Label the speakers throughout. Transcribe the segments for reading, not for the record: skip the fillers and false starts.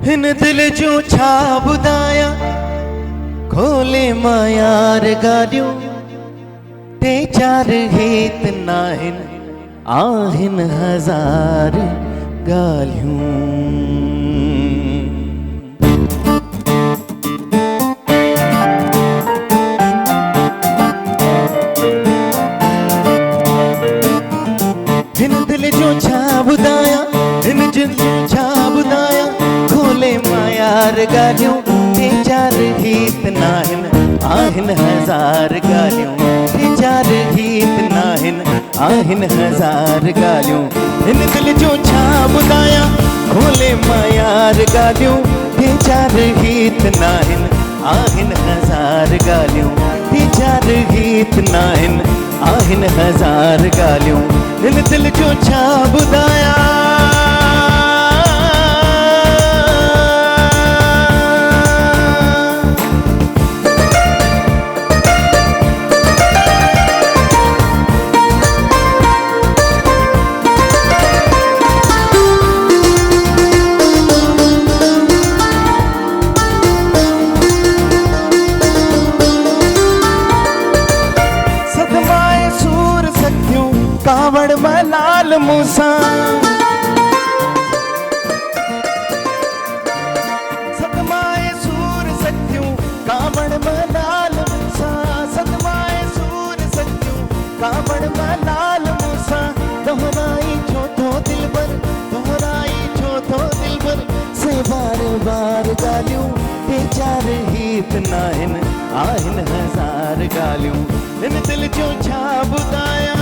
Speaker 1: हिन दिल जो छा ॿुधायां खोले मायार ॻाल्हियूं टे चार गीत नाहिन आहिन हज़ार ॻाल्हियूं। हिन दिल जो छा ॿुधायां हिन दिल जो छा ॿुधायां खोले मायार ॻाल्हियूं टे चार गीत नाहिन आहिन हज़ार ॻाल्हियूं टे चार गीत नाहिन आहिन हज़ार ॻाल्हियूं। हिन दिल जो छा ॿुधायां खोले मायार ॻाल्हियूं टे चार गीत नाहिन आहिन हज़ार ॻाल्हियूं टे चार गीत नाहिन आहिन हज़ार ॻाल्हियूं। हिन दिल जो छा ॿुधायां कावड़ मलाल मूसा सतमाए सूर सत्यूं कावड़ मलाल मूसा सतमाए सूर सत्यूं कावड़ मलाल मूसा दोहराई छो तो दिलबर दोहराई छो तो दिलबर से बार बार ॻाल्हियूं टे चार गीत नाहिन आहिन हज़ार ॻाल्हियूं। हिन दिल जो छा ॿुधायां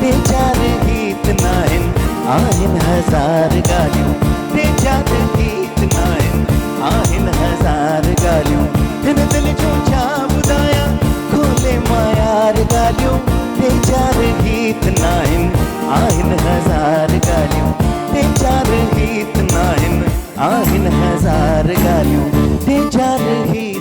Speaker 1: टे चार गीत नाहिन आहिन हज़ार ॻाल्हियूं टे चार गीत नाहिन आहिन हज़ार ॻाल्हियूं। हिन दिल जो छा ॿुधायां खोले मायार ॻाल्हियूं टे चार गीत नाहिन आहिन हज़ार ॻाल्हियूं टे चार गीत नाहिन आहिन हज़ार ॻाल्हियूं टे चार गीत